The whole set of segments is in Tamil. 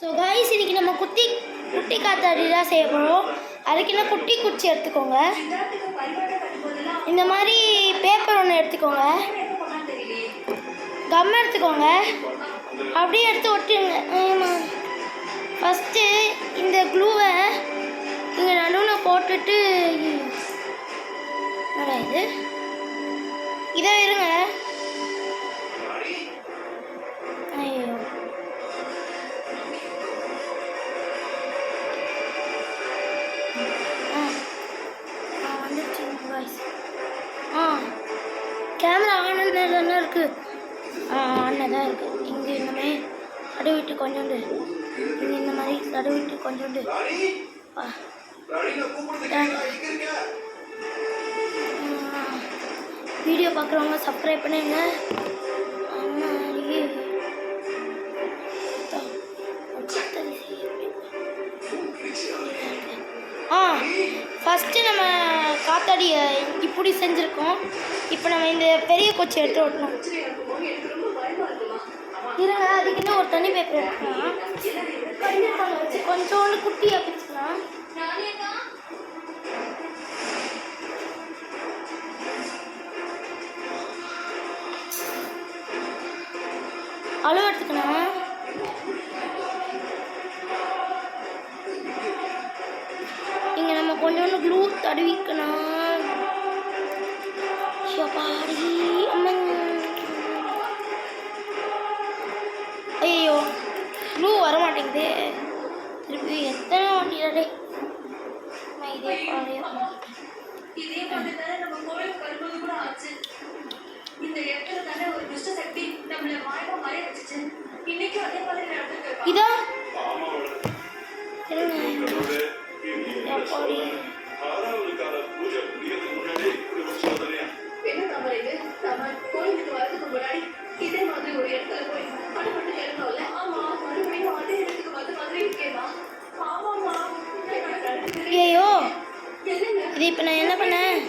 ஸோ கைஸ் இன்னைக்கு நம்ம குட்டி காத்தாடி தான் செய்ய போகிறோம். அதுக்கு குட்டி குச்சி எடுத்துக்கோங்க. இந்த மாதிரி பேப்பர் ஒன்று எடுத்துக்கோங்க, கம் எடுத்துக்கோங்க, அப்படியே எடுத்து ஒட்டிடுங்க. ஃபஸ்ட்டு இந்த க்ளூவை இங்கே நடுவில் போட்டுட்டு இது இதை இருங்க. ஐயோ கேமரா ஆனது தானே இருக்குது. ஆனதாக தான் இருக்குது. இங்கே இந்த மாதிரி தடவிட்டு கொஞ்சோண்டு, இங்கே இந்த மாதிரி தடவிட்டு கொஞ்சோண்டு. வீடியோ பார்க்குறவங்க சப்ஸ்கிரைப் பண்ணுங்க. ஃபஸ்ட்டு நம்ம காத்தாடியை இப்படி செஞ்சுருக்கோம். இப்போ நம்ம இந்த பெரிய கொச்சி எடுத்து ஓட்டணும். இருங்க, அதுக்குன்னு ஒரு தனி பேப்பர் எடுத்துக்கலாம். வச்சு கொஞ்சோண்டு குட்டியாக பிடிச்சிக்கலாம். அளவு எடுத்துக்கணும். இங்கே நம்ம கொஞ்சோண்டு க்ளூ தடவிக்கணும். ஐயோ க்ளூ வர மாட்டேங்குது. திருப்பி எத்தனை வாட்டிடே இதே பாடையா. இதோ ஐயோ இது இப்போ நான் என்ன பண்ணேன்?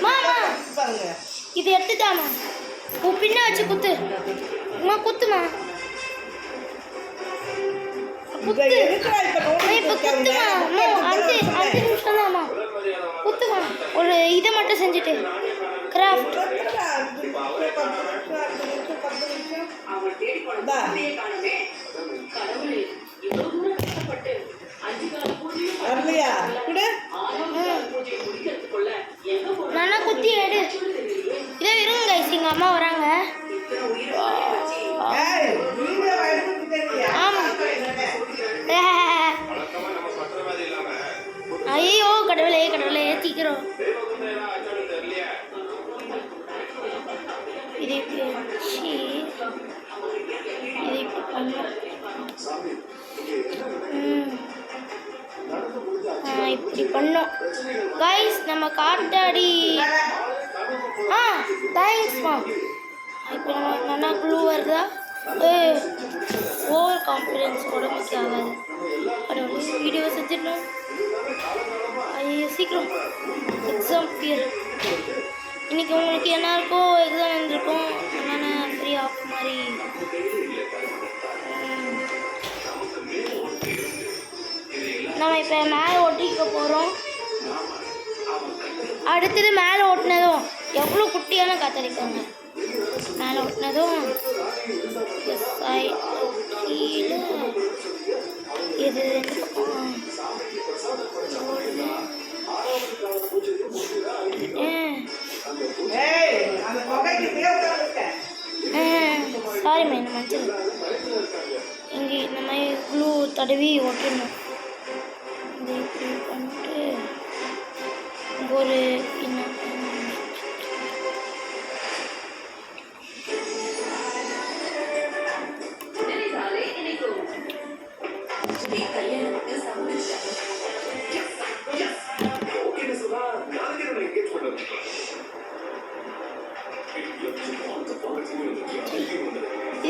மாமா இது எடுத்துட்டாமா. பின்ன வச்சு குத்து குத்துமா. குத்து இப்போ குத்துமா. அஞ்சு நிமிஷம் தான்மா. குத்துமா. ஒரு இதை மட்டும் செஞ்சுட்டு கிராஃப்ட். நானா குத்தி எடு. இதே இருங்க கைஸ், எங்கள் அம்மா வராங்க. ஐயோ கடவுளே கடவுளே சீக்கிரம். இது இப்படி பண்ணோம். இப்படி பண்ணோம் கைஸ். நம்ம காத்தாடி தேங்க்ஸ்மா. இப்போ நம்ம நல்லா க்ளூ வருதா? ஓவர் கான்ஃபிடென்ஸ் உடம்புக்கு ஆகாது. வீடியோ செஞ்சிடணும். ஐயோ சீக்கிரம். Exam fear. இன்றைக்கி உங்களுக்கு என்ன இருக்கோ எக்ஸாம் இருந்திருக்கும். என்னென்ன ஃப்ரீ ஆஃப் மாதிரி. நம்ம இப்போ மேலே ஒட்டிக்க போகிறோம். அடுத்தது மேலே ஓட்டினதும் எவ்வளோ குட்டியான காத்தடிக்காங்க. மேலே ஓட்டினதும் கீழே இது சாரி மே மஞ்சள். இங்கே இந்த மாதிரி க்ளூ தடவி ஓட்டிடணும். இது இப்படி பண்ணிட்டு ஒரு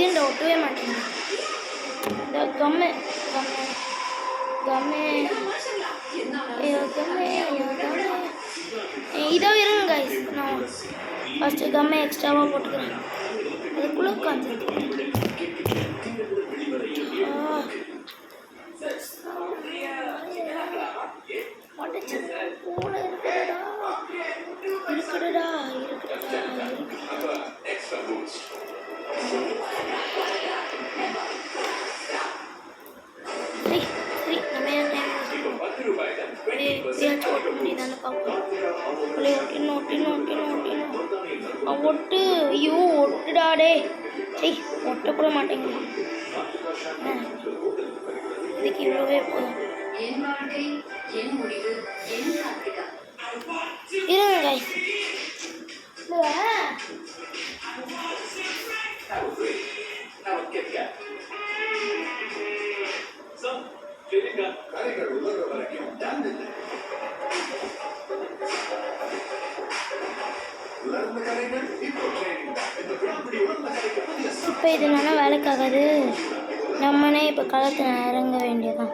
இது ஒட்டவே மாட்டேங்குது. இந்த கம்மே இதோ இருங்க கைஸ். நான் ஃபஸ்ட்டு கம்மை எக்ஸ்ட்ராவாக போட்டுக்கிறேன். அதுக்குள்ளே உட்காந்து ஒட்டு ஐயோ ஒட்டுடாடே சரி ஒட்டக்கூட மாட்டேங்குது இதுக்கு இவ்வளோவே போதும் இருங்க இப்போ இது நல்லா வேலைக்காகாது நம்மனே இப்போ களத்தில் இறங்க வேண்டியதான்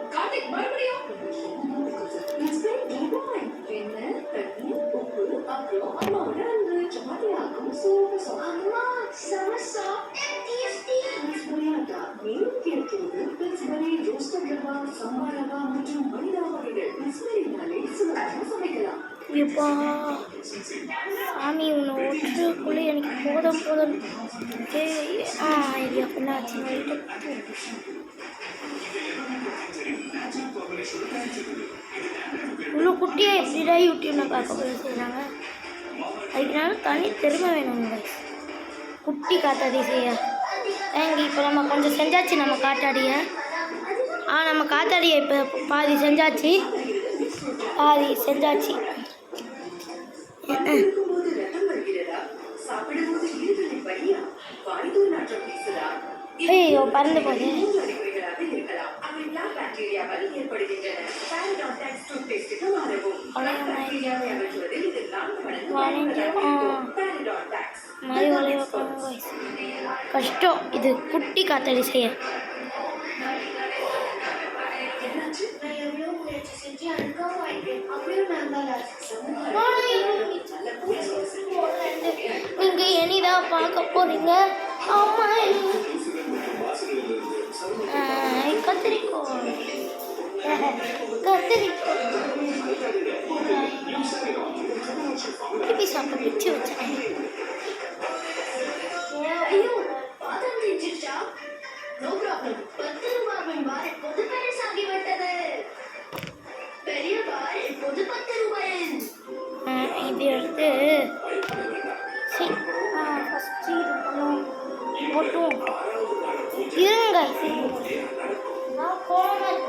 எப்பா சாமி உன்னை ஒட்டுக்குள்ளே எனக்கு போதும் போதும் ஐடியா என்னாச்சு இவ்வளோ குட்டியாக எப்படிடா யூடியூப்பில் பார்க்க போய் செய்கிறாங்க அதுக்குனால தனி திறமை வேணுங்க குட்டி காத்தாடி செய்ய ஏங்க இப்போ நம்ம கொஞ்சம் செஞ்சாச்சு நம்ம காத்தாடியை நம்ம காத்தாடியை இப்போ பாதி செஞ்சாச்சு ஐயோ பறந்து போகுது கஷ்டம் இது குட்டி காத்தாடி செய்ய நீங்க இனிதான் பார்க்க போறீங்க கத்திரிக்கோள் திருப்பி சாப்பிட்டு பிச்சு வச்சேன் இது எடுத்து ஃபஸ்ட்டு இது பண்ணுவோம் போட்டும் இருங்க நான் போனேன்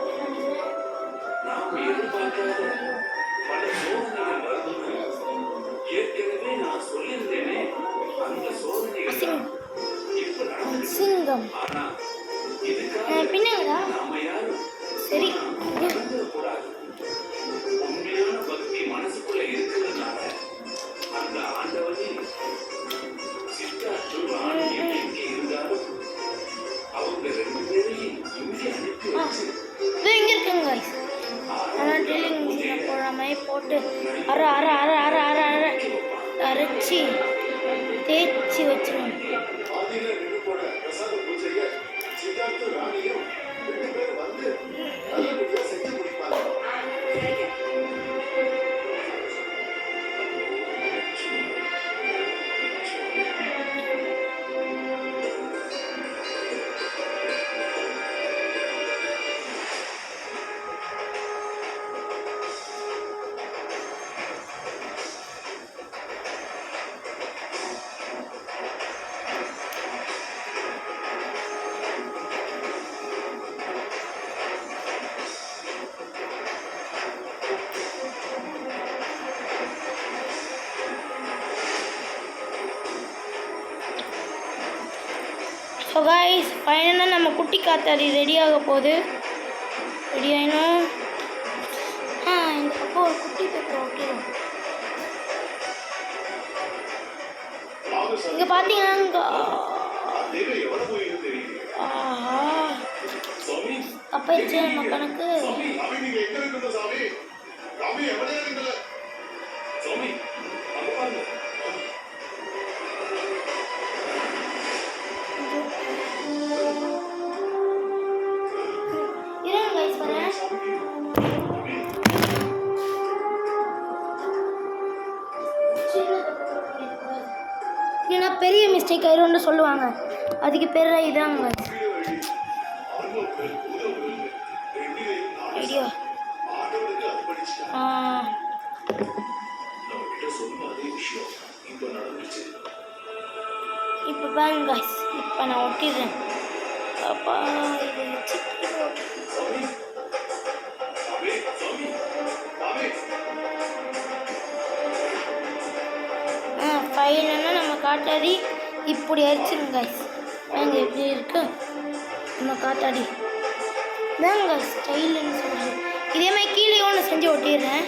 சிங்கம் பின்னாங்கடா சரி இங்கே இருக்குங்க ஆனால் ட்ரில்லிங் மிஷினை போடுற மாதிரி போட்டு அரைச்சி தேய்ச்சி வச்சிருவோம் ஸோ காய்ஸ் ஃபைனலாக நம்ம குட்டி காத்தாடி ரெடி ஆக போகுது ரெடி ஆகிடும் இந்த பக்கம் ஒரு குட்டி பேப்பர் ஓட்டிடும் இங்கே பார்த்தீங்கன்னா அப்போச்சு நம்ம கணக்கு ஏன்னா பெரிய மிஸ்டேக் ஆயிரும்னு சொல்லுவாங்க அதுக்கு பேர் இதாங்க ஐடியா இப்போ பாருங்க guys, இப்போ நான் ஒட்டிடுறேன். அப்பா இதை வச்சு ஃபைனலாக நம்ம காட்டாடி இப்படி அடிச்சிருங்க guys. வாங்க எப்படி இருக்கு நம்ம காத்தாடி தாங்க ஸ்டைலுன்னு சொல்கிறேன். இதே மாதிரி கீழே ஒன்று செஞ்சு ஒட்டிடுறேன்.